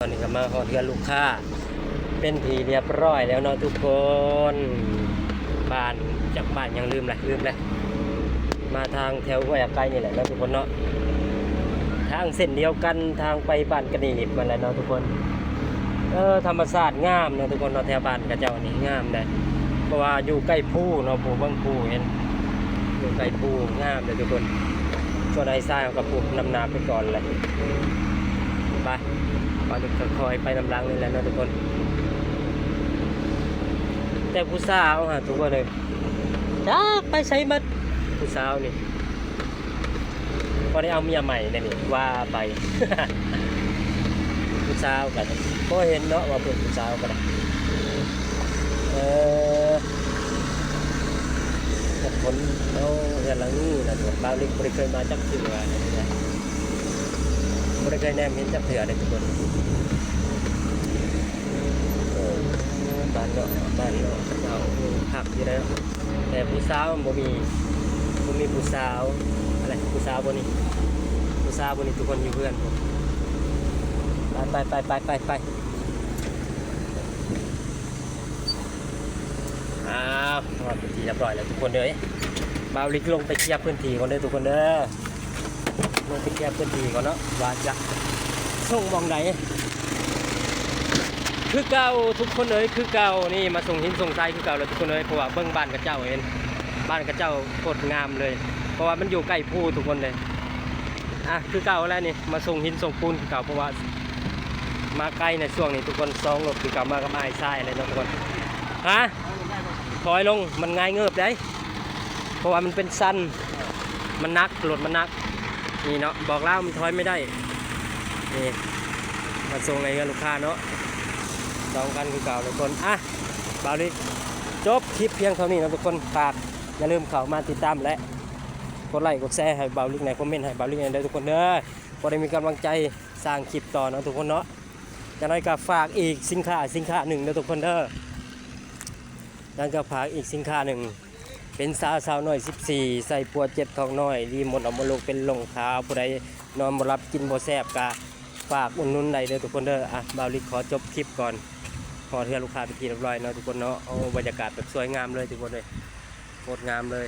ตอนนี้ก็มาฮอดเรือนลูกค้าเป็นทีเรียบร้อยแล้วเนาะทุกคนบ้านจากบ้านยังลืมเลยมาทางแถวห้วยไกลนี่แหละเนาะทุกคนเนาะทางเส้นเดียวกันทางไปบ้านกระดีบมาแล้วเนาะทุกคนธรรมชาติงามเนาะทุกคนเนาะแถวบ้านกระเจ้านี่งามเลยเพราะว่าอยู่ใกล้ภูเนาะภูบางภูเห็นอยู่ใกล้ภูงามเลยทุกคนส่วนไอ้ทรายกับภูนำนาไปก่อนเลยไปก่อนจะคอยไปนำรังนี่แหละนะทุกคนแต่ผู้สาวฮะทุกคนเลยจ้าไปใช้มัดผู้สาวนี่พอได้เอาเมียใหม่เนี่ยนี่ว่าไป ผู้สาวกันก็เห็นเนาะว่าเป็นผู้สาวกันแต่คนเราเรียนหลังนี้นะทุกบางทีไม่ได้เคยมาจับเถื่อนะไม่ได้เคยแนมเห็นจับเถื่อเลยทุกคนบ้านเนาะเราผักอยู่แล้วแต่ผู้สาวบ่มีผู้สาวอะไรผู้สาวบ่นี่ทุกคนอยู่เพื่อนผมไปเป็นที่เรียบร้อยแล้วทุกคนเลยบ่าวลิกลงไปเคลียร์พื้นที่ก่อนเลยทุกคนเด้อลงไปเคลียร์พื้นที่ก่อนเนาะว่าจะส่งมองไหนคือเก่าทุกคนเลยคือเก่านี่มาส่งหินส่งทรายคือเก่าเลยทุกคนเลยเพราะว่าเบื้องบ้านกระเจ้าเองบ้านกระเจ้าโคตรงามเลยเพราะว่ามันอยู่ใกล้ภูทุกคนเลยคือเก่าแล้วนี่มาส่งหินส่งปูนคือเก่าเพราะว่ามาใกล้ในช่วงนี้ทุกคนซองรถคือเก่ามากับไอ้ทรายเลยนะทุกคนถอยลงมันง่ายเงือบได้เพราะว่ามันเป็นสั้นมันนักรถมันนักนี่เนาะบอกแล้วมันถอยไม่ได้นี่มาส่งในเงินลูกค้าเนาะลองกันคือเก่าทุกคนบ่าวลิกจบคลิปเพียงเท่านี้นะทุกคนฝากอย่าลืมเข้ามาติดตามและกดไลค์กดแชร์ให้บ่าวลิกในคอมเมนต์ให้บ่าวลิกในเด้อทุกคนเด้อพอได้มีกำลังใจสร้างคลิปต่อนะทุกคนเนาะอย่างไรก็ฝากอีกสินค้าหนึ่งนะทุกคนเด้อแล้วก็ฝากอีกสินค้าหนึ่งเป็นสาวน้อย14ใส่ปัวเจ็บท้องน้อยรีหมดออกมาลงเป็นลงขาวผู้ใดนอนบ่รับกินบ่แซ่บกะฝากอุ่นนุนใดเด้อทุกคนเด้อบ่าวลิกขอจบคลิปก่อนพอเทือลูกค้าไปทีเรียบร้อยเนาะทุกคนเนาะเอาบรรยากาศแบบสวยงามเลยทุกคนเลยโคตรงามเลย